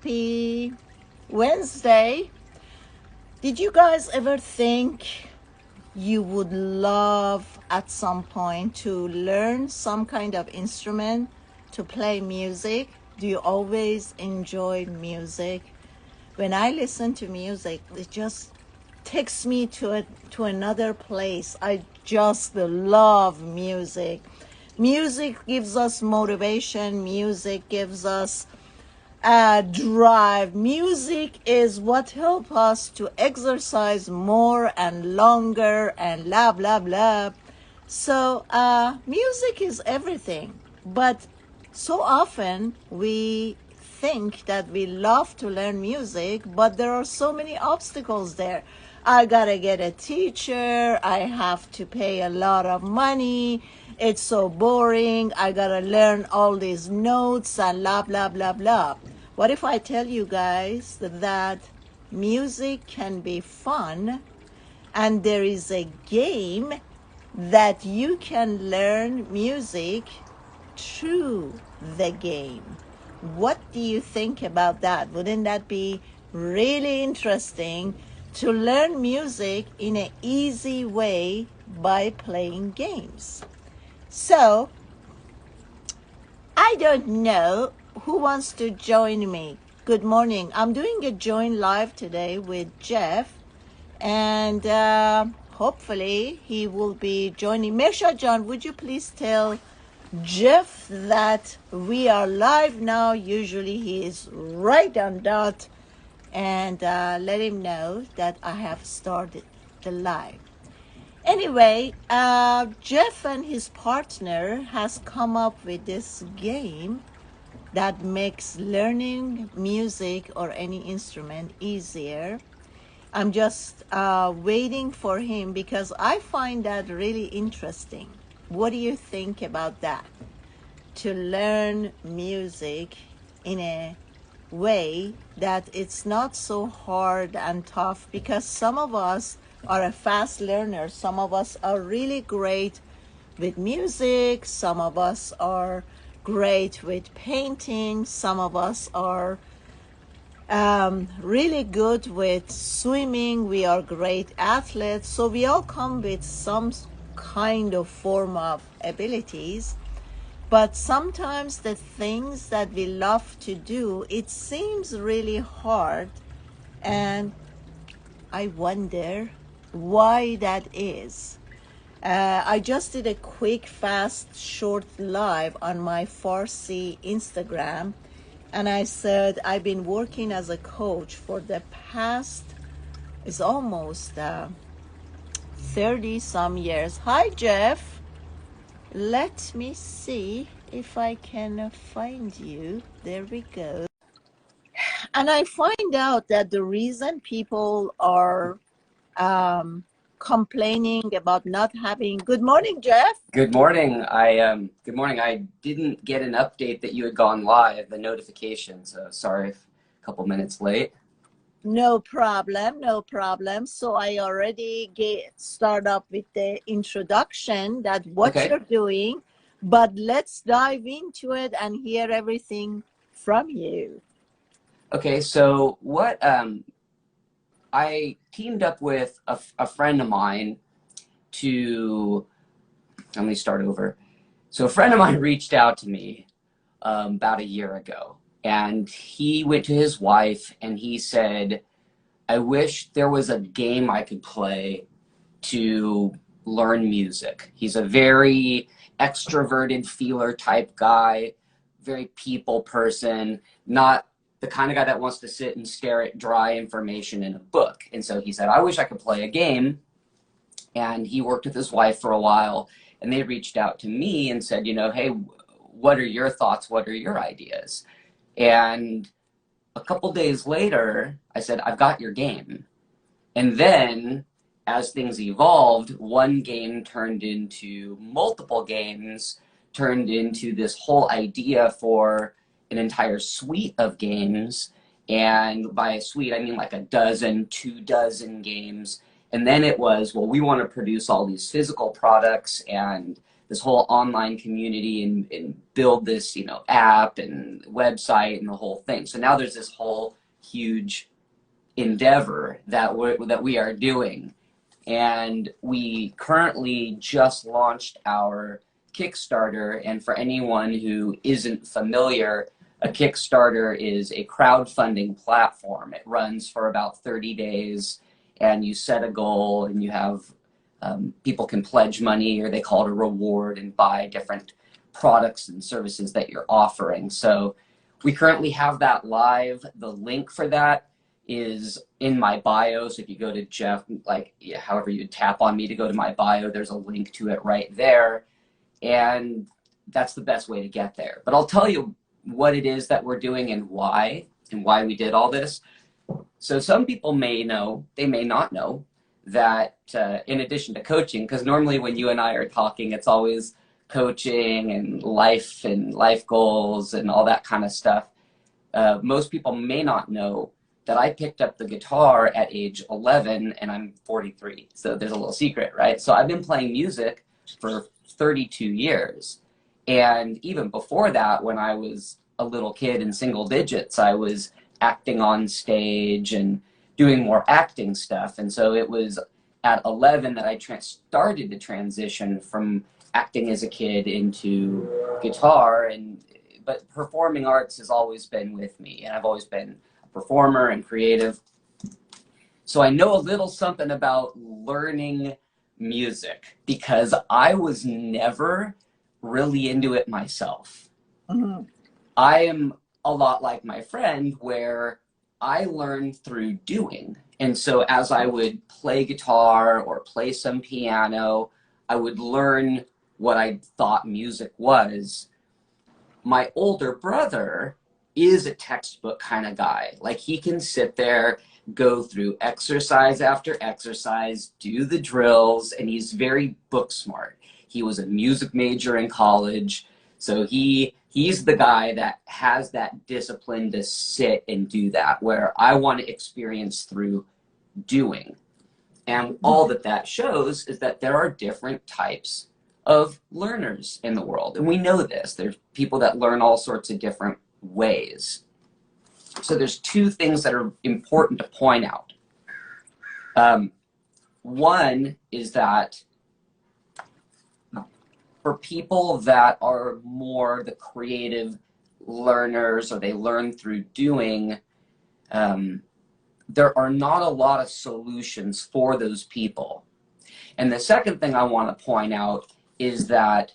Happy Wednesday. Did you guys ever think you would love at some point to learn some kind of instrument to play music? Do you always enjoy music? When I listen to music, it just takes me to another place. I just love music. Music gives us motivation. Music gives us drive. Music is what helps us to exercise more and longer and blah blah blah. So music is everything, but so often we think that we love to learn music, but there are so many obstacles there. I gotta get a teacher, I have to pay a lot of money, it's so boring, I gotta learn all these notes and blah blah blah blah. What if I tell you guys that music can be fun and there is a game that you can learn music through the game? What do you think about that? Wouldn't that be really interesting to learn music in an easy way by playing games? So, I don't know who wants to join me. Good morning. I'm doing a join live today with Jeff, and hopefully he will be joining. Mersha John, would you please tell Jeff that we are live now? Usually he is right on dot, and let him know that I have started the live. Anyway, Jeff and his partner has come up with this game that makes learning music or any instrument easier. I'm just waiting for him because I find that really interesting. What do you think about that? To learn music in a way that it's not so hard and tough, because some of us are a fast learner. Some of us are really great with music. Some of us are great with painting. Some of us are really good with swimming. We are great athletes. So we all come with some kind of form of abilities. But sometimes the things that we love to do, it seems really hard. And I wonder why that is. I just did a quick, fast, short live on my Farsi Instagram. And I said, I've been working as a coach for the past, it's almost 30 some years. Hi, Jeff. Let me see if I can find you. There we go. And I find out that the reason people are complaining about not having. Good morning, Jeff. Good morning. Good morning. I didn't get an update that you had gone live, the notification, so sorry if a couple minutes late. No problem, no problem. So I already start up with the introduction that what Okay. you're doing, but let's dive into it and hear everything from you. Okay, so what I teamed up with a friend of mine to, let me start over. So a friend of mine reached out to me about a year ago, and he went to his wife and he said, I wish there was a game I could play to learn music. He's a very extroverted feeler type guy, very people person, not the kind of guy that wants to sit and stare at dry information in a book. And so he said, I wish I could play a game. And he worked with his wife for a while, and they reached out to me and said, hey, what are your thoughts? What are your ideas? And a couple days later, I said, I've got your game. And then as things evolved, one game turned into multiple games, turned into this whole idea for an entire suite of games. And by a suite, I mean like a dozen, 24 games. And then it was, well, we want to produce all these physical products and this whole online community and build this, you know, app and website and the whole thing. So now there's this whole huge endeavor that we are doing. And we currently just launched our Kickstarter. And for anyone who isn't familiar, a Kickstarter is a crowdfunding platform. It runs for about 30 days, and you set a goal, and you have people can pledge money, or they call it a reward, and buy different products and services that you're offering. So we currently have that live. The link for that is in my bio. So if you go to Jeff, like, yeah, however you tap on me to go to my bio, there's a link to it right there. And that's the best way to get there. But I'll tell you what it is that we're doing and why we did all this. So some people may know, they may not know, that in addition to coaching, because normally when you and I are talking, it's always coaching and life goals and all that kind of stuff. Most people may not know that I picked up the guitar at age 11 and I'm 43. So there's a little secret, right? So I've been playing music for 32 years. And even before that, when I was a little kid in single digits, I was acting on stage and doing more acting stuff. And so it was at 11 that I started to transition from acting as a kid into guitar. But performing arts has always been with me, and I've always been a performer and creative. So I know a little something about learning music because I was never really into it myself. Mm-hmm. I am a lot like my friend, where I learned through doing. And so as I would play guitar or play some piano, I would learn what I thought music was. My older brother is a textbook kind of guy. Like, he can sit there, go through exercise after exercise, do the drills, and he's very book smart. He was a music major in college. So he's the guy that has that discipline to sit and do that, where I want to experience through doing. And all that shows is that there are different types of learners in the world. And we know this. There's people that learn all sorts of different ways. So there's two things that are important to point out. One is that for people that are more the creative learners, or they learn through doing, there are not a lot of solutions for those people. And the second thing I want to point out is that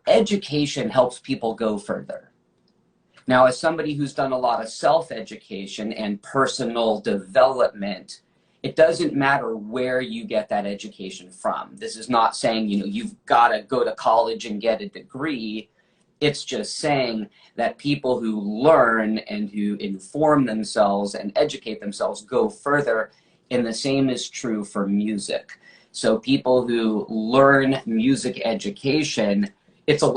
education helps people go further. Now, as somebody who's done a lot of self-education and personal development, it doesn't matter where you get that education from. This is not saying, you know, you've got to go to college and get a degree. It's just saying that people who learn and who inform themselves and educate themselves go further, and the same is true for music. So people who learn music education,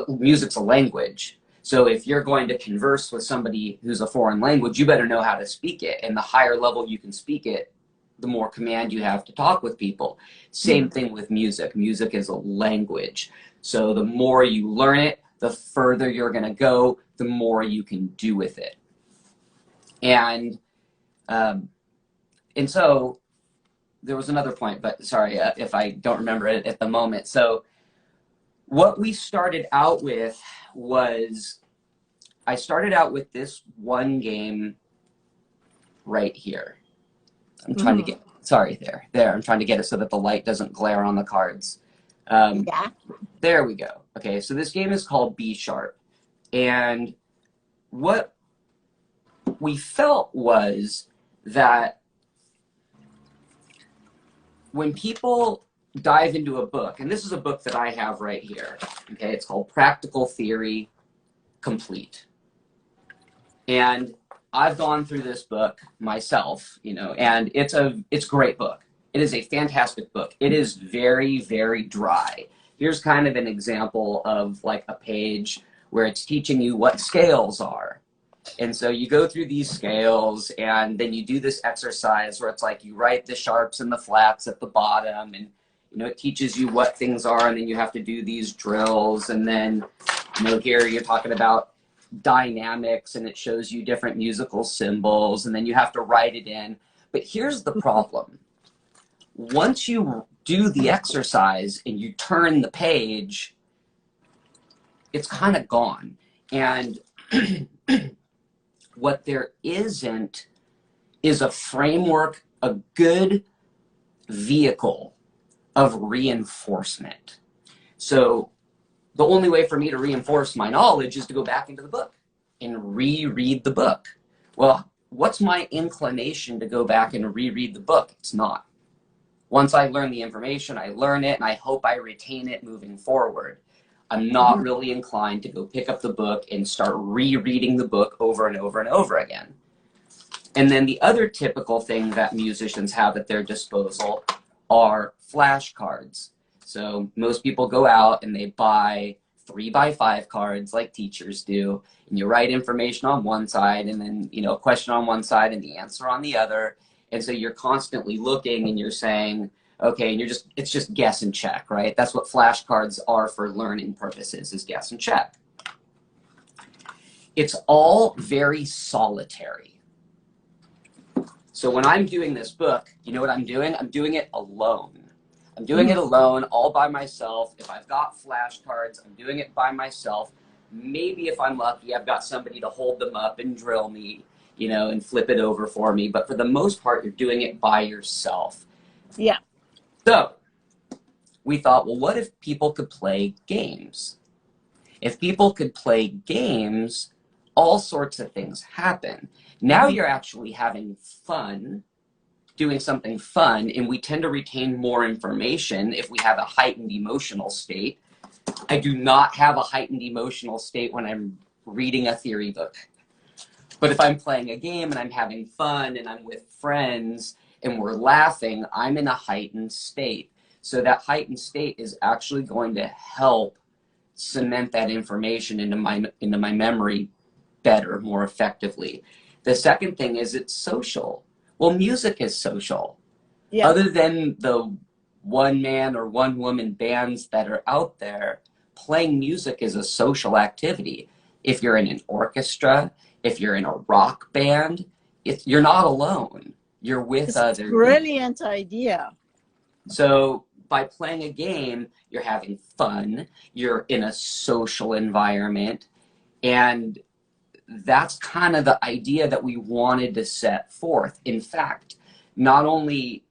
music's a language. So if you're going to converse with somebody who's a foreign language, you better know how to speak it. And the higher level you can speak it, the more command you have to talk with people. Same thing with music. Music is a language. So the more you learn it, the further you're going to go, the more you can do with it. And so there was another point, but sorry if I don't remember it at the moment. So what we started out with was, I started out with this one game right here. I'm trying to get, sorry, there. I'm trying to get it so that the light doesn't glare on the cards. Yeah. There we go. Okay, so this game is called B Sharp. And what we felt was that when people dive into a book, and this is a book that I have right here, okay, it's called Practical Theory Complete. And I've gone through this book myself, you know, and it's a great book. It is a fantastic book. It is very, very dry. Here's kind of an example of like a page where it's teaching you what scales are. And so you go through these scales, and then you do this exercise where it's like you write the sharps and the flats at the bottom, and You know, it teaches you what things are, and then you have to do these drills. And then, you know, here you're talking about dynamics, and it shows you different musical symbols, and then you have to write it in. But here's the problem. Once you do the exercise and you turn the page, it's kind of gone. And what there isn't is a framework, a good vehicle of reinforcement. So the only way for me to reinforce my knowledge is to go back into the book and reread the book. Well, what's my inclination to go back and reread the book? It's not. Once I learn the information, I learn it, and I hope I retain it moving forward. I'm not really inclined to go pick up the book and start rereading the book over and over and over again. And then the other typical thing that musicians have at their disposal are flashcards. So most people go out and they buy 3x5 cards like teachers do, and you write information on one side, and then, you know, a question on one side and the answer on the other. And so you're constantly looking and you're saying, okay, and it's just guess and check, right? That's what flashcards are for learning purposes, is guess and check. It's all very solitary. So when I'm doing this book, you know what I'm doing? I'm doing it alone. I'm doing it alone, all by myself. If I've got flashcards, I'm doing it by myself. Maybe if I'm lucky, I've got somebody to hold them up and drill me, you know, and flip it over for me. But for the most part, you're doing it by yourself. Yeah. So we thought, well, what if people could play games? If people could play games, all sorts of things happen. Now you're actually having fun, doing something fun, and we tend to retain more information if we have a heightened emotional state. I do not have a heightened emotional state when I'm reading a theory book. But if I'm playing a game and I'm having fun and I'm with friends and we're laughing, I'm in a heightened state. So that heightened state is actually going to help cement that information into my memory better, more effectively. The second thing is it's social. Well, music is social. Yeah. Other than the one-man or one-woman bands that are out there, playing music is a social activity. If you're in an orchestra, if you're in a rock band, you're not alone. You're with others. Brilliant idea. So by playing a game, you're having fun, you're in a social environment, and that's kind of the idea that we wanted to set forth. In fact, not only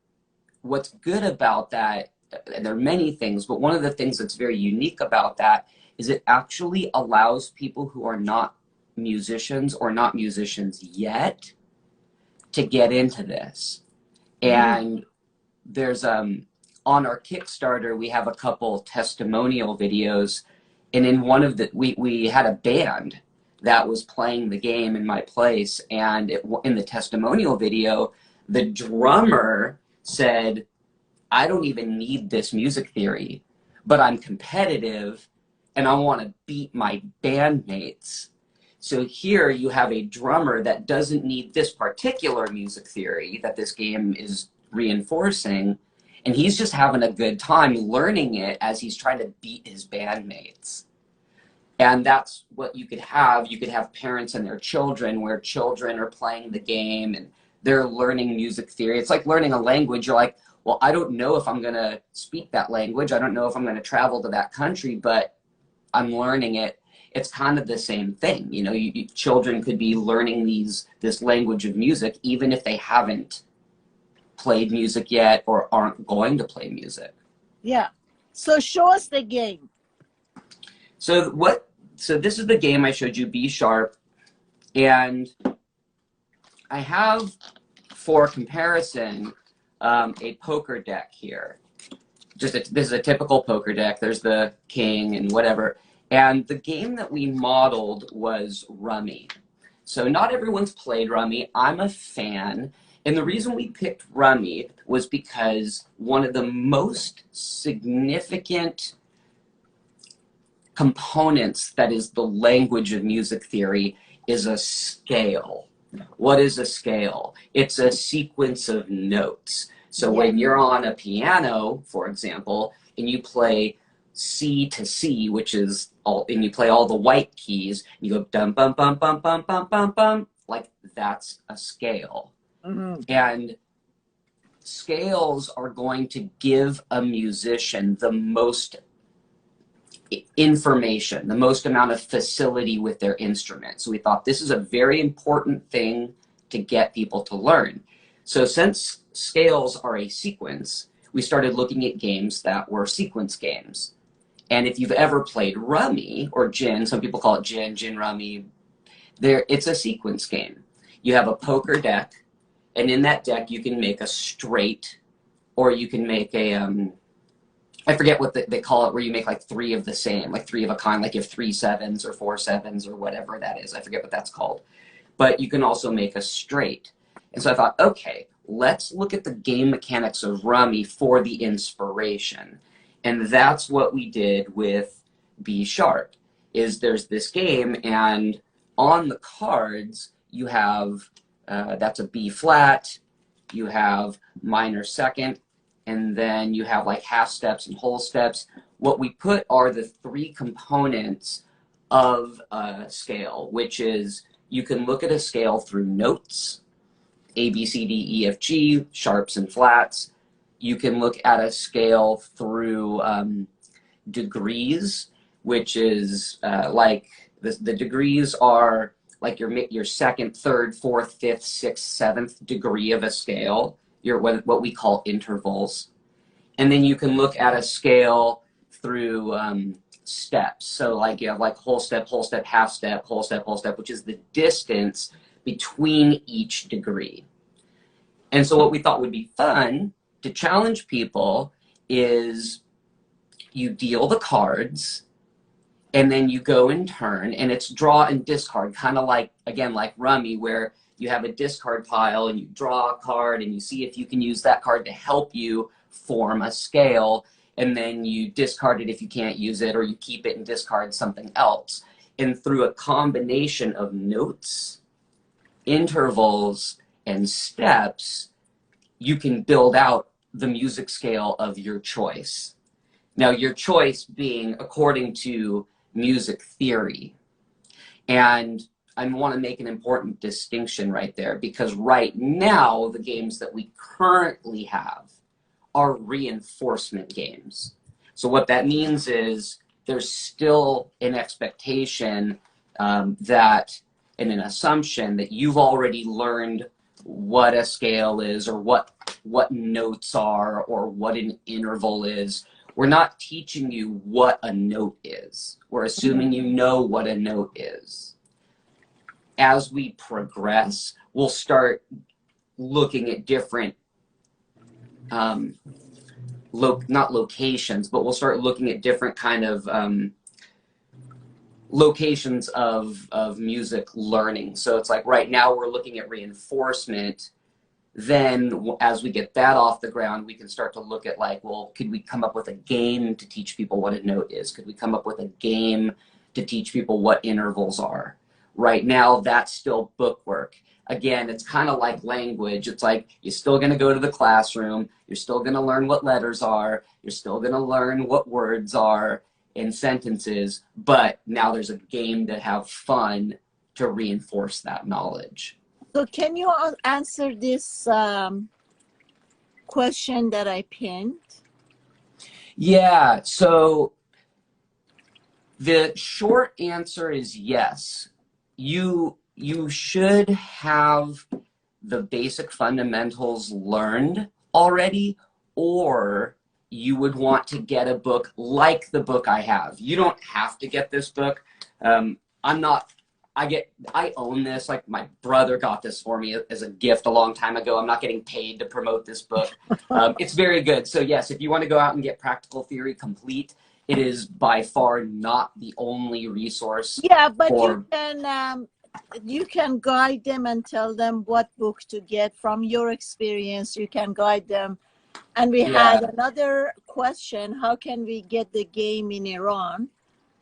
what's good about that, and there are many things, but one of the things that's very unique about that is it actually allows people who are not musicians or not musicians yet to get into this. And there's on our Kickstarter, we have a couple testimonial videos, and in one of the we had a band that was playing the game in my place, and in the testimonial video, the drummer said, I don't even need this music theory, but I'm competitive and I want to beat my bandmates. So here you have a drummer that doesn't need this particular music theory that this game is reinforcing, and he's just having a good time learning it as he's trying to beat his bandmates. And that's what you could have. You could have parents and their children, where children are playing the game and they're learning music theory. It's like learning a language. You're like, well, I don't know if I'm going to speak that language. I don't know if I'm going to travel to that country, but I'm learning it. It's kind of the same thing. You know, children could be learning this language of music, even if they haven't played music yet or aren't going to play music. Yeah. So show us the game. So this is the game I showed you, B sharp. And I have, for comparison, a poker deck here. This is a typical poker deck. There's the king and whatever. And the game that we modeled was Rummy. So not everyone's played Rummy. I'm a fan. And the reason we picked Rummy was because one of the most significant components that is the language of music theory is a scale. What is a scale? It's a sequence of notes. So Yeah. when you're on a piano, for example, and you play C to C, which is all, and you play all the white keys, and you go dum bum bum bum bum bum bum bum, like that's a scale. Mm-hmm. And scales are going to give a musician the most information, the most amount of facility with their instrument. So we thought this is a very important thing to get people to learn. So since scales are a sequence, we started looking at games that were sequence games. And if you've ever played rummy or gin, some people call it gin rummy, it's a sequence game. You have a poker deck, and in that deck you can make a straight, or you can make a I forget what they call it, where you make like three of the same, like three of a kind, like you have 3 sevens or 4 sevens or whatever that is. I forget what that's called. But you can also make a straight. And so I thought, okay, let's look at the game mechanics of rummy for the inspiration. And that's what we did with B sharp, is there's this game, and on the cards you have, that's a B flat, you have minor second, and then you have like half steps and whole steps. What we put are the 3 components of a scale, which is you can look at a scale through notes, A, B, C, D, E, F, G, sharps and flats. You can look at a scale through degrees, which is like the degrees are like your second, third, fourth, fifth, sixth, seventh degree of a scale. What we call intervals. And then you can look at a scale through steps. So like you have like whole step, half step, whole step, which is the distance between each degree. And so what we thought would be fun to challenge people is you deal the cards, and then you go in turn, and it's draw and discard, kind of like, again, like rummy, where you have a discard pile and you draw a card and you see if you can use that card to help you form a scale, and then you discard it if you can't use it, or you keep it and discard something else. And through a combination of notes, intervals, and steps, you can build out the music scale of your choice. Now, your choice being according to music theory. And I want to make an important distinction right there, because right now the games that we currently have are reinforcement games. So what that means is there's still an expectation that, and an assumption that you've already learned what a scale is, or what notes are, or what an interval is. We're not teaching you what a note is. We're assuming you know what a note is. As we progress, we'll start looking at different, not locations, but we'll start looking at different kind of locations of music learning. So it's like right now we're looking at reinforcement. Then as we get that off the ground, we can start to look at like, well, could we come up with a game to teach people what a note is? Could we come up with a game to teach people what intervals are? Right now, that's still bookwork. Again, it's kind of like language. It's like you're still going to go to the classroom. You're still going to learn what letters are. You're still going to learn what words are in sentences. But now there's a game to have fun to reinforce that knowledge. So can you answer this question that I pinned? Yeah, so the short answer is yes. You should have the basic fundamentals learned already, or you would want to get a book like the book I have. You don't have to get this book. I own this. Like, my brother got this for me as a gift a long time ago. I'm not getting paid to promote this book. It's very good. So yes, if you want to go out and get Practical Theory Complete, it is by far not the only resource. Yeah, but you can guide them and tell them what book to get. From your experience, you can guide them. And we had another question: how can we get the game in Iran?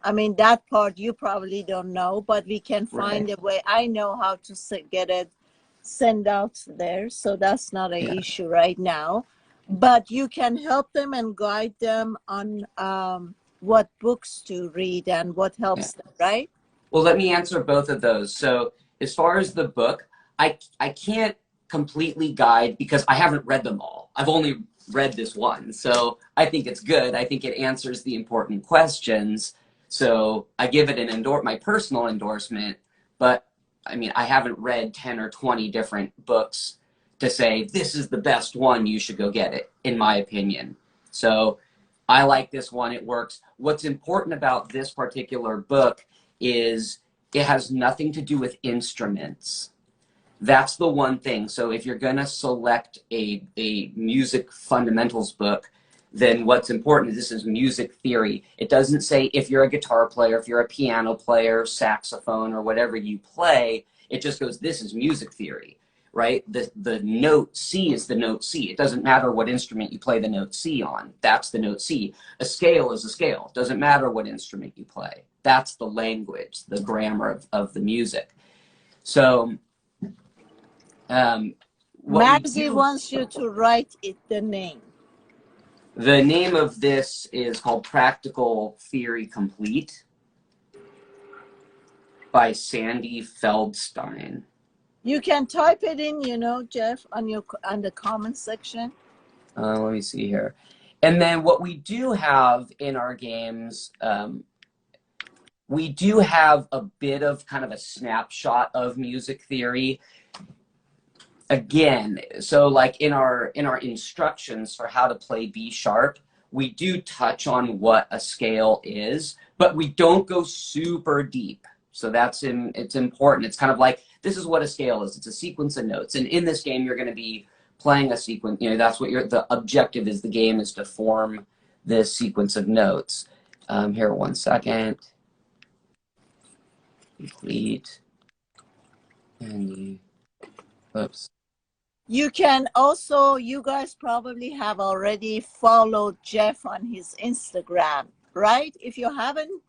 I mean, that part you probably don't know, but we can find a way. I know how to get it sent out there, so that's not an issue right now. but you can help them and guide them on what books to read and what Yeah. helps them, right? Well, let me answer both of those. So as far as the book, I can't completely guide because I haven't read them all. I've only read this one. So I think it's good. I think it answers the important questions. So I give it my personal endorsement, but I mean, I haven't read 10 or 20 different books to say this is the best one, you should go get it, in my opinion. So I like this one, it works. What's important about this particular book is it has nothing to do with instruments. That's the one thing. So if you're going to select a music fundamentals book, then what's important is this is music theory. It doesn't say if you're a guitar player, if you're a piano player, saxophone, or whatever you play. It just goes, this is music theory, right? The note C is the note C. It doesn't matter what instrument you play the note C on. That's the note C. A scale is a scale. It doesn't matter what instrument you play. That's the language, the grammar of the music. So what we Maggie do, wants you to write it the name. the name of this is called Practical Theory Complete by Sandy Feldstein. You can type it in, Jeff, on the comment section. Let me see here. And then what we do have in our games, we do have a bit of kind of a snapshot of music theory. Again, so like in our instructions for how to play B sharp, we do touch on what a scale is, but we don't go super deep. So it's important. It's kind of like, this is what a scale is. It's a sequence of notes. And in this game, you're going to be playing a sequence. That's what the objective is. The game is to form this sequence of notes. Here, 1 second. Complete. And oops. You can also, you guys probably have already followed Jeff on his Instagram, right? If you haven't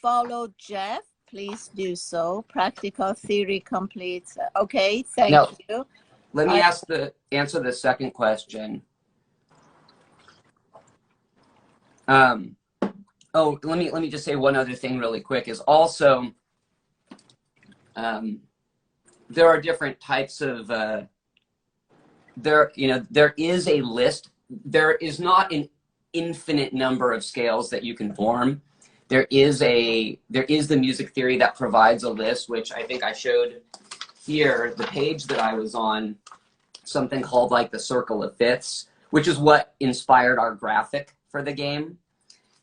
followed Jeff, please do so. Practical Theory Complete. Okay, thank you. Let me answer the second question. Let me just say one other thing really quick is also there are different types of there is a list. There is not an infinite number of scales that you can form. There is the music theory that provides a list, which I think I showed here, the page that I was on, something called like the circle of fifths, which is what inspired our graphic for the game.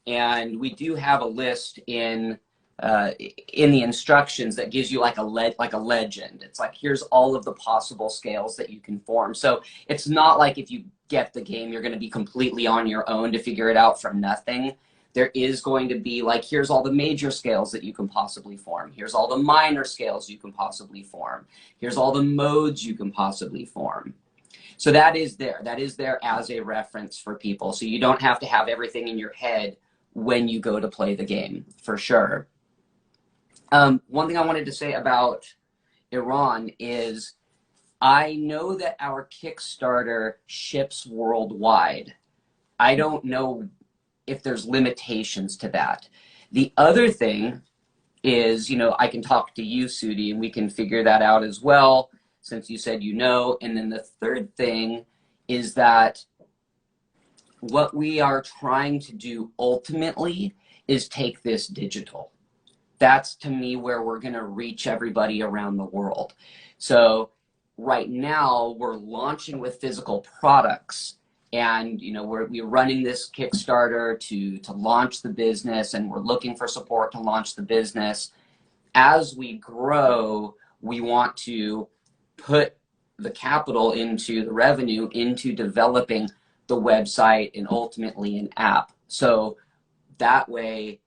And we do have a list in the instructions that gives you like a legend. It's like, here's all of the possible scales that you can form. So it's not like if you get the game, you're going to be completely on your own to figure it out from nothing. There is going to be like, here's all the major scales that you can possibly form. Here's all the minor scales you can possibly form. Here's all the modes you can possibly form. So that is there. That is there as a reference for people. So you don't have to have everything in your head when you go to play the game, for sure. One thing I wanted to say about Iran is I know that our Kickstarter ships worldwide. I don't know if there's limitations to that. The other thing is, I can talk to you, Sudi, and we can figure that out as well, since you said And then the third thing is that what we are trying to do ultimately is take this digital. That's, to me, where we're going to reach everybody around the world. So right now, we're launching with physical products. And, we're running this Kickstarter to launch the business, and we're looking for support to launch the business. As we grow, we want to put the capital into the revenue into developing the website and ultimately an app. So that way,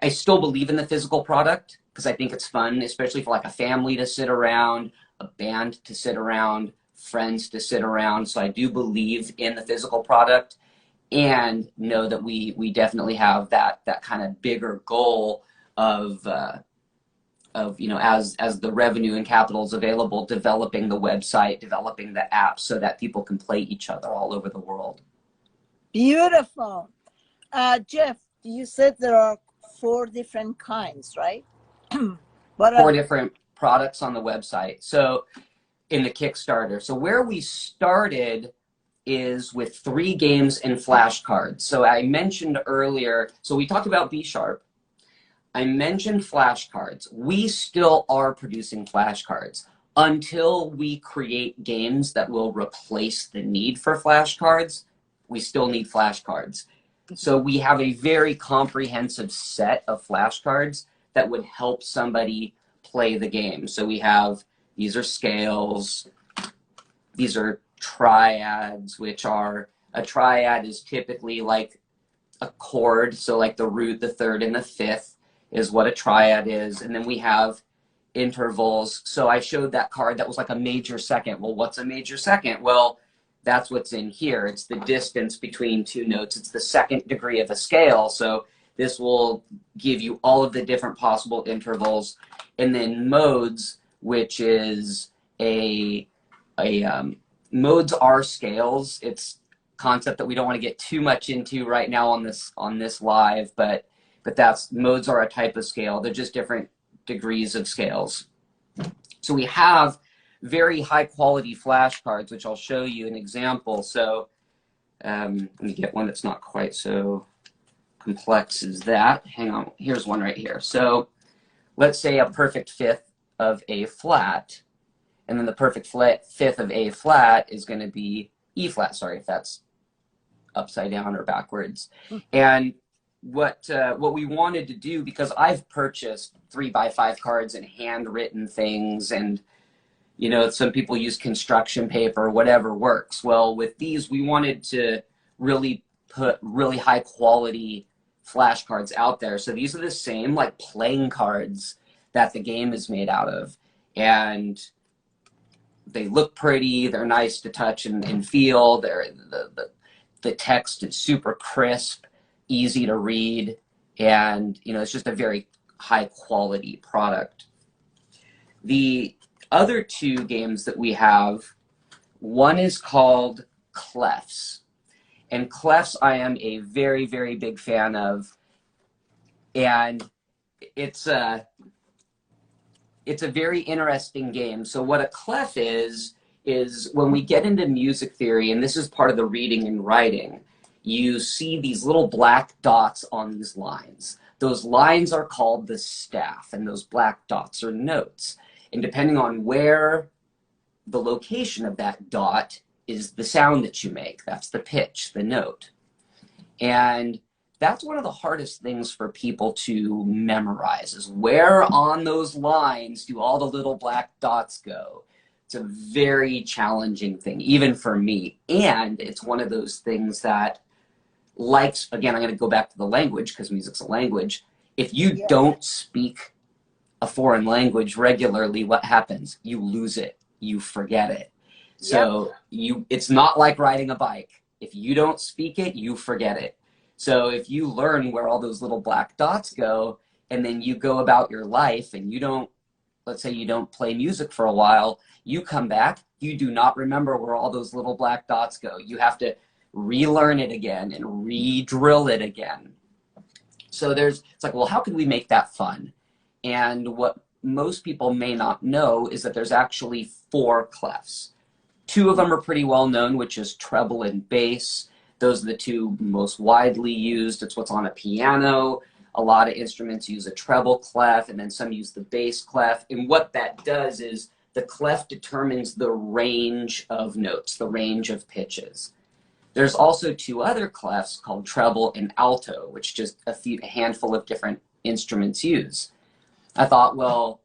I still believe in the physical product because I think it's fun, especially for like a family to sit around, a band to sit around, friends to sit around. So I do believe in the physical product and know that we definitely have that kind of bigger goal of you know, as the revenue and capital is available, developing the website, developing the app so that people can play each other all over the world. Beautiful. Jeff, you said there are 4 different kinds, right? What are 4 different products on the website. So in the Kickstarter. So where we started is with 3 games and flashcards. So I mentioned earlier, so we talked about B Sharp. I mentioned flashcards. We still are producing flashcards until we create games that will replace the need for flashcards. We still need flashcards. So we have a very comprehensive set of flashcards that would help somebody play the game. So we have, these are scales, these are triads, which are, a triad is typically like a chord, so like the root, the third, and the fifth is what a triad is. And then we have intervals. So I showed that card that was like a major second. Well, what's a major second? Well, that's what's in here. It's the distance between 2 notes. It's the second degree of a scale. So this will give you all of the different possible intervals. And then modes, which is modes are scales. It's a concept that we don't want to get too much into right now on this live, but that's, modes are a type of scale. They're just different degrees of scales. So we have very high quality flashcards, which I'll show you an example. So let me get one that's not quite so complex as that. Hang on, here's one right here. So let's say a perfect fifth of A flat, and then the perfect fifth of A flat is going to be E flat. Sorry if that's upside down or backwards. And what we wanted to do, because I've purchased 3x5 cards and handwritten things, and you know, some people use construction paper, whatever works. Well, with these, we wanted to really put really high quality flashcards out there. So these are the same like playing cards that the game is made out of, and they look pretty. They're nice to touch and feel. The text is super crisp, easy to read, and you know, it's just a very high quality product. The other 2 games that we have, one is called Clefs, and Clefs I am a very, very big fan of, and it's a very interesting game. So what a clef is when we get into music theory, and this is part of the reading and writing, you see these little black dots on these lines. Those lines are called the staff, and those black dots are notes. And depending on where the location of that dot is the sound that you make. That's the pitch, the note. And that's one of the hardest things for people to memorize, is where on those lines do all the little black dots go. It's a very challenging thing, even for me. And it's one of those things that, like, again, I'm going to go back to the language because music's a language. If you don't speak a foreign language regularly, what happens? You lose it. You forget it. So it's not like riding a bike. If you don't speak it, you forget it. So if you learn where all those little black dots go, and then you go about your life and you don't, let's say you don't play music for a while, you come back, you do not remember where all those little black dots go. You have to relearn it again and re-drill it again. So it's like, well, how can we make that fun? And what most people may not know is that there's actually 4 clefs. 2 of them are pretty well known, which is treble and bass. Those are the 2 most widely used. It's what's on a piano. A lot of instruments use a treble clef, and then some use the bass clef. And what that does is the clef determines the range of notes, the range of pitches. There's also 2 other clefs called treble and alto, which just a handful of different instruments use. I thought, well,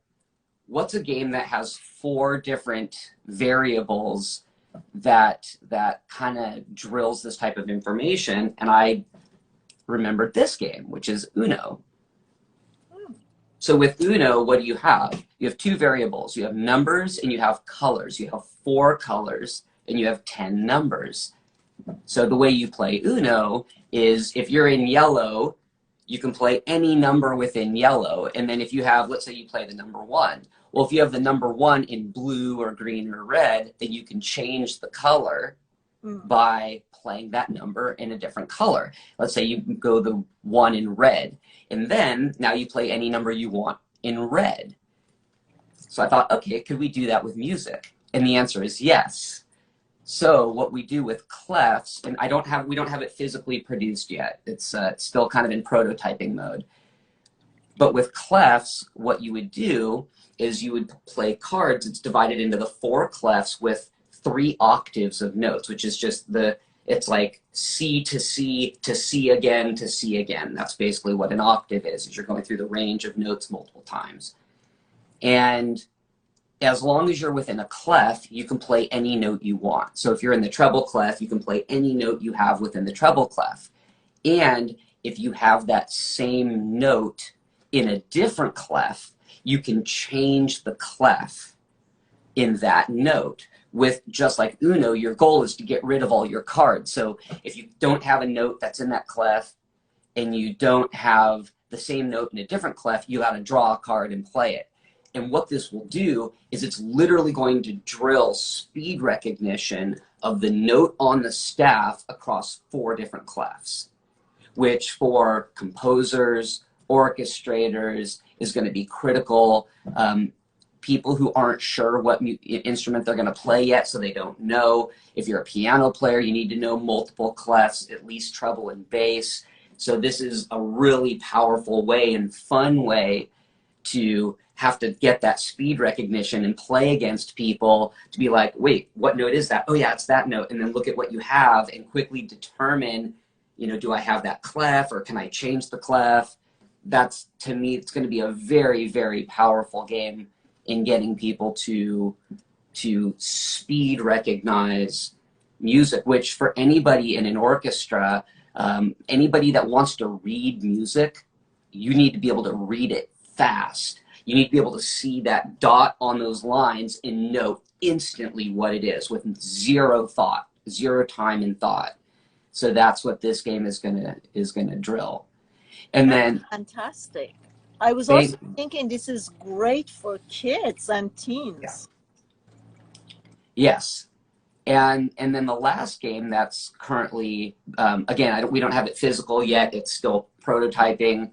what's a game that has 4 different variables that kind of drills this type of information? And I remembered this game, which is Uno. So with Uno, what do you have? You have 2 variables. You have numbers and you have colors. You have 4 colors and you have 10 numbers. So the way you play Uno is, if you're in yellow, you can play any number within yellow. And then if you have, let's say you play the number 1. Well, if you have the number 1 in blue or green or red, then you can change the color by playing that number in a different color. Let's say you go the 1 in red, and then now you play any number you want in red. So I thought, okay, could we do that with music? And the answer is yes. So what we do with clefs, and we don't have it physically produced yet. It's still kind of in prototyping mode. But with clefs, what you would do is you would play cards. It's divided into the 4 clefs with 3 octaves of notes, which is just it's like C to C to C again to C again. That's basically what an octave is you're going through the range of notes multiple times. And as long as you're within a clef, you can play any note you want. So if you're in the treble clef, you can play any note you have within the treble clef. And if you have that same note in a different clef, you can change the clef in that note. With just like Uno, your goal is to get rid of all your cards. So if you don't have a note that's in that clef and you don't have the same note in a different clef, you got to draw a card and play it. And what this will do is it's literally going to drill speed recognition of the note on the staff across 4 different clefs, which for composers, orchestrators is going to be critical. People who aren't sure what instrument they're going to play yet, so they don't know. If you're a piano player, you need to know multiple clefs, at least treble and bass. So this is a really powerful way and fun way to have to get that speed recognition and play against people to be like, wait, what note is that? Oh yeah, it's that note. And then look at what you have and quickly determine, do I have that clef or can I change the clef? That's, to me, it's going to be a very, very powerful game in getting people to speed recognize music, which for anybody in an orchestra, anybody that wants to read music, you need to be able to read it fast. You need to be able to see that dot on those lines and know instantly what it is with zero thought, zero time and thought. So that's what this game is gonna drill. And then fantastic. I was also thinking this is great for kids and teens. Yeah. Yes. And then the last game that's currently, again, we don't have it physical yet. It's still prototyping,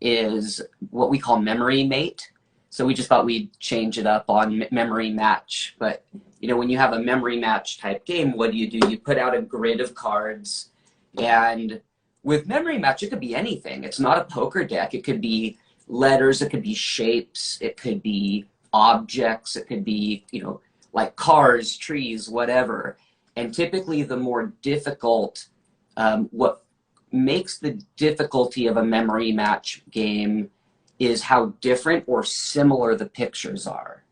is what we call Memory Mate. So we just thought we'd change it up on Memory Match. But, when you have a Memory Match type game, what do? You put out a grid of cards. And with Memory Match, it could be anything. It's not a poker deck. It could be letters. It could be shapes. It could be objects. It could be, like cars, trees, whatever. And typically the more difficult, what makes the difficulty of a Memory Match game is how different or similar the pictures are.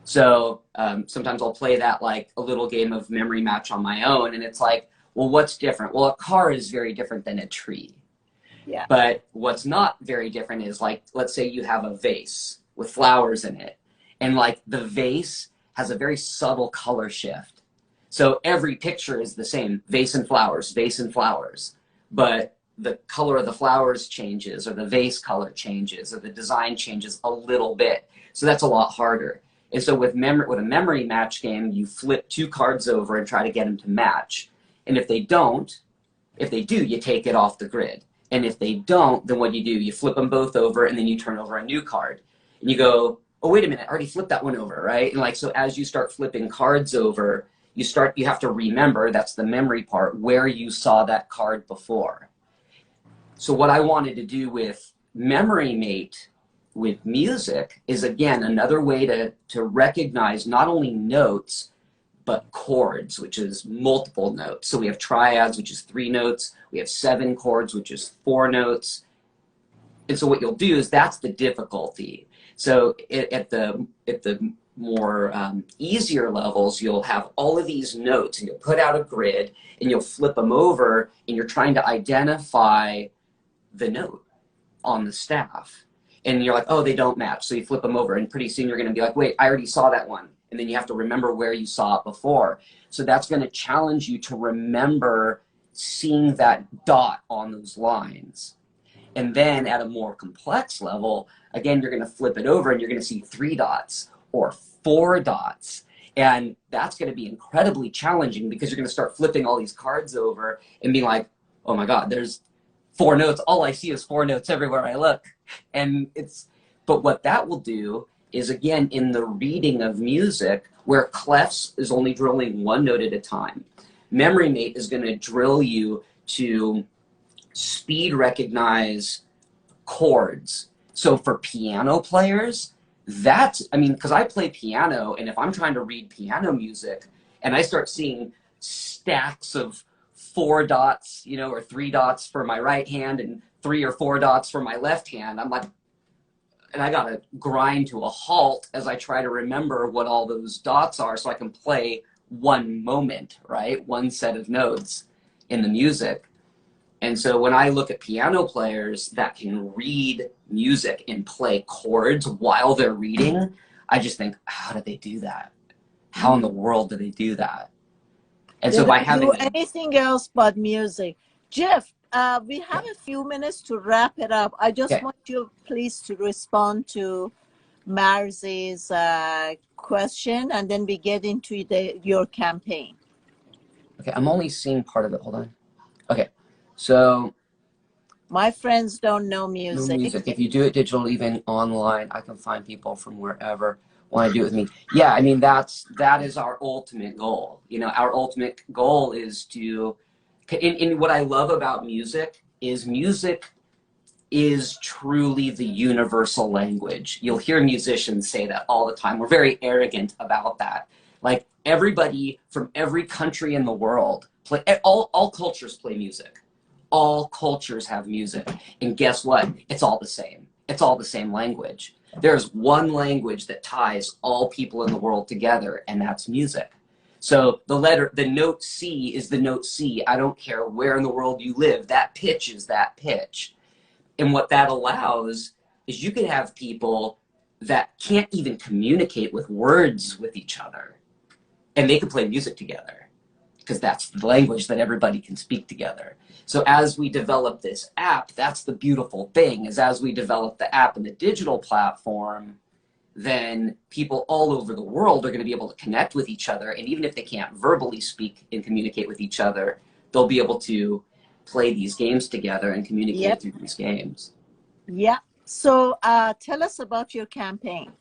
So sometimes I'll play that like a little game of Memory Match on my own, and it's like, well, what's different? Well, a car is very different than a tree. Yeah. But what's not very different is, like, let's say you have a vase with flowers in it, and like the vase has a very subtle color shift. So every picture is the same, vase and flowers, but the color of the flowers changes, or the vase color changes, or the design changes a little bit. So that's a lot harder. And so with a Memory Match game, you flip 2 cards over and try to get them to match. And if they do, you take it off the grid. And if they don't, then what do? You flip them both over, and then you turn over a new card. And you go, oh, wait a minute, I already flipped that one over, right? And like, so as you start flipping cards over, you have to remember, that's the memory part, where you saw that card before. So what I wanted to do with Memory Mate with music is, again, another way to recognize not only notes, but chords, which is multiple notes. So we have triads, which is 3 notes. We have 7 chords, which is 4 notes. And so what you'll do is, that's the difficulty. So at the more easier levels, you'll have all of these notes, and you'll put out a grid, and you'll flip them over, and you're trying to identify the note on the staff. And you're like, oh, they don't match. So you flip them over, and pretty soon you're going to be like, wait, I already saw that one. And then you have to remember where you saw it before. So that's going to challenge you to remember seeing that dot on those lines. And then at a more complex level, again, you're going to flip it over and you're going to see 3 dots or 4 dots. And that's going to be incredibly challenging because you're going to start flipping all these cards over and being like, oh my God, there's 4 notes. All I see is 4 notes everywhere I look. And but what that will do is, again, in the reading of music, where clefs is only drilling 1 note at a time, Memory Mate is going to drill you to speed recognize chords. So for piano players, I mean, because I play piano, and if I'm trying to read piano music and I start seeing stacks of 4 dots, you know, or 3 dots for my right hand and 3 or 4 dots for my left hand, I'm like, and I gotta grind to a halt as I try to remember what all those dots are so I can play one moment, right? One set of notes in the music. And so when I look at piano players that can read music and play chords while they're reading, I just think, how do they do that? How in the world do they do that? And They so by don't having do anything else but music. Jeff, we have a few minutes to wrap it up. I just want you, please, to respond to Marzi's question, and then we get into your campaign. Okay, I'm only seeing part of it. Hold on. Okay, so my friends don't know music. No music. If you do it digital, even online, I can find people from wherever want to do it with me. Yeah, I mean, that is our ultimate goal. You know, our ultimate goal is to, in what I love about music is truly the universal language. You'll hear musicians say that all the time. We're very arrogant about that. Like, everybody from every country in the world, all cultures play music. All cultures have music. And guess what? It's all the same. It's all the same language. There's one language that ties all people in the world together, and that's music. So the note C is the note C. I don't care where in the world you live. That pitch is that pitch. And what that allows is you can have people that can't even communicate with words with each other, and they can play music together because that's the language that everybody can speak together. So as we develop this app, that's the beautiful thing, is as we develop the app and the digital platform, then people all over the world are going to be able to connect with each other. And even if they can't verbally speak and communicate with each other, they'll be able to play these games together and communicate through these games. Yeah. So tell us about your campaign.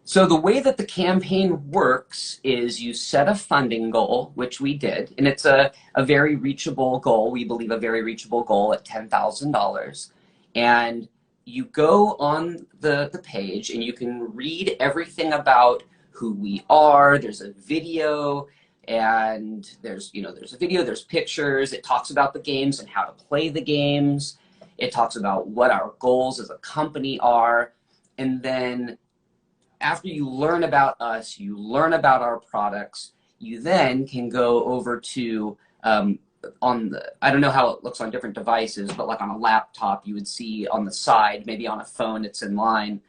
So the way that the campaign works is you set a funding goal, which we did, and it's a very reachable goal. We believe a very reachable goal at $10,000. And you go on the page and you can read everything about who we are. There's a video, and there's a video, there's pictures. It talks about the games and how to play the games. It talks about what our goals as a company are. And then after you learn about us, you learn about our products, you then can go over to, I don't know how it looks on different devices, but like on a laptop, you would see on the side, maybe on a phone it's in line,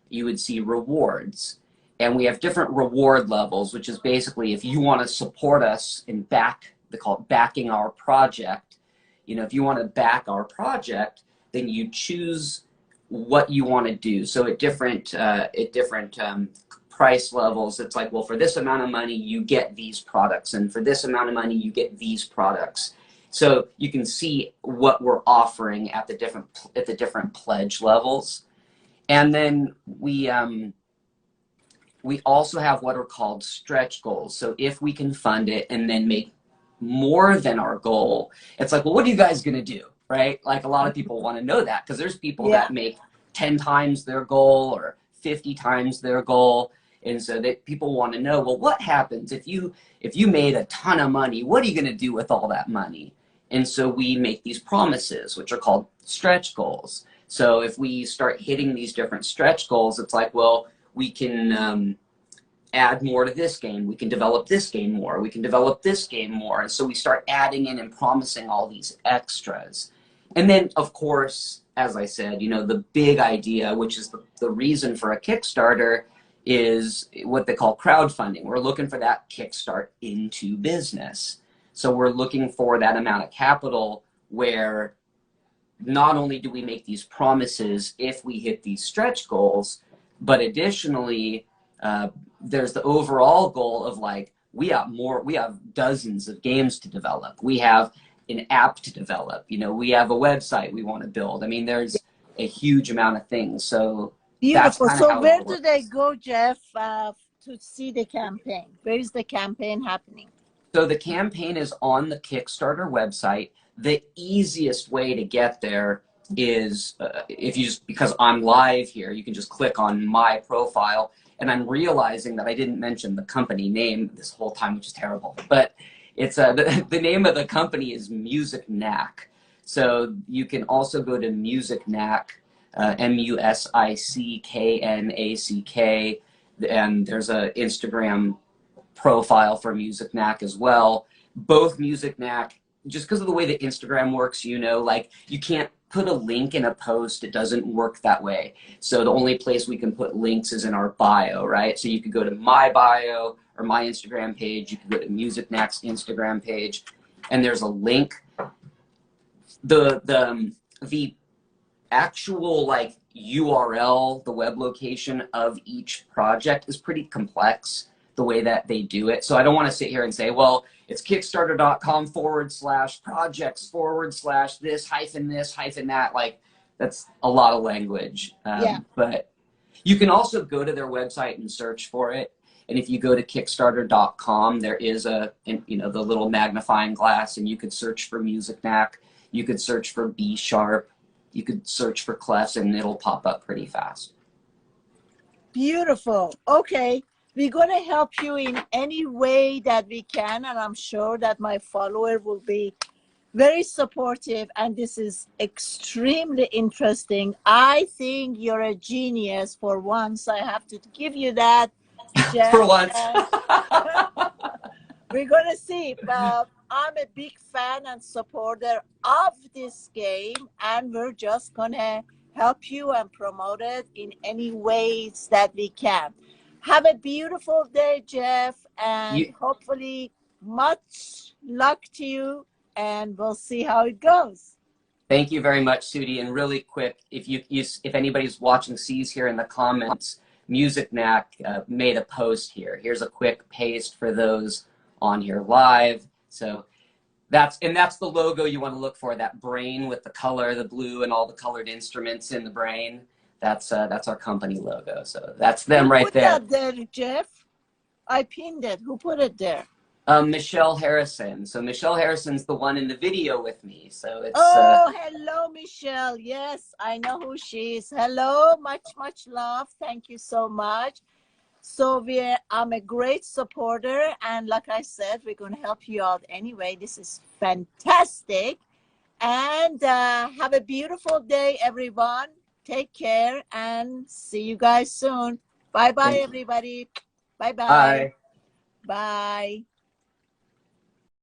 you would see rewards. And we have different reward levels, which is basically if you want to support us and they call it backing our project. You know, if you want to back our project, then you choose what you want to do. So at different price levels, it's like, well, for this amount of money, you get these products, and for this amount of money, you get these products. So you can see what we're offering at the different pledge levels. And then we also have what are called stretch goals. So if we can fund it and then make more than our goal, it's like, well, what are you guys going to do? Right? Like, a lot of people want to know that, because there's people that make 10 times their goal or 50 times their goal. And so that people want to know, well, what happens if you made a ton of money? What are you going to do with all that money? And so we make these promises, which are called stretch goals. So if we start hitting these different stretch goals, it's like, well, we can add more to this game. We can develop this game more. We can develop this game more. And so we start adding in and promising all these extras. And then, of course, as I said, you know, the big idea, which is the reason for a Kickstarter, is what they call crowdfunding. We're looking for that kickstart into business. So we're looking for that amount of capital where not only do we make these promises if we hit these stretch goals, but additionally, there's the overall goal of like, we have dozens of games to develop. We have an app to develop. You know, we have a website we want to build. I mean, there's a huge amount of things. So that's Beautiful. kind of So how it where all do works. they go, Jeff, to see the campaign? Where is the campaign happening? So the campaign is on the Kickstarter website. The easiest way to get there is if you just, because I'm live here, you can just click on my profile. And I'm realizing that I didn't mention the company name this whole time, which is terrible. But it's the name of the company is Music Knack. So you can also go to Music Knack, MUSICKNACK, and there's a Instagram profile for Music Knack as well. Both Music Knack, just because of the way that Instagram works, you know, like you can't put a link in a post. It doesn't work that way. So the only place we can put links is in our bio, right? So you could go to my bio or my Instagram page. You could go to Music Knack's Instagram page, and there's a link. The actual like URL, the web location of each project is pretty complex the way that they do it. So I don't want to sit here and say, well, it's kickstarter.com/projects/this hyphen that. Like, that's a lot of language. Yeah. But you can also go to their website and search for it. And if you go to kickstarter.com, there is the little magnifying glass, and you could search for Music Knack. You could search for B Sharp. You could search for clefs, and it'll pop up pretty fast. Beautiful. Okay. We're going to help you in any way that we can. And I'm sure that my follower will be very supportive. And this is extremely interesting. I think you're a genius for once. I have to give you that, Jeff. For once. We're going to see. I'm a big fan and supporter of this game, and we're just going to help you and promote it in any ways that we can. Have a beautiful day, Jeff, and hopefully much luck to you, and we'll see how it goes. Thank you very much, Sudi. And really quick, if anybody's watching sees here in the comments, Music Knack made a post here. Here's a quick paste for those on here live. So that's the logo you want to look for, that brain with the color, the blue, and all the colored instruments in the brain. That's our company logo. So that's them right there. Who put that there, Jeff? I pinned it. Who put it there? Michelle Harrison. So Michelle Harrison's the one in the video with me. So it's hello, Michelle. Yes, I know who she is. Hello, much love. Thank you so much. So I'm a great supporter, and like I said, we're going to help you out anyway. This is fantastic. And have a beautiful day, everyone. Take care, and see you guys soon. Bye-bye, everybody. Bye-bye. Bye. Bye.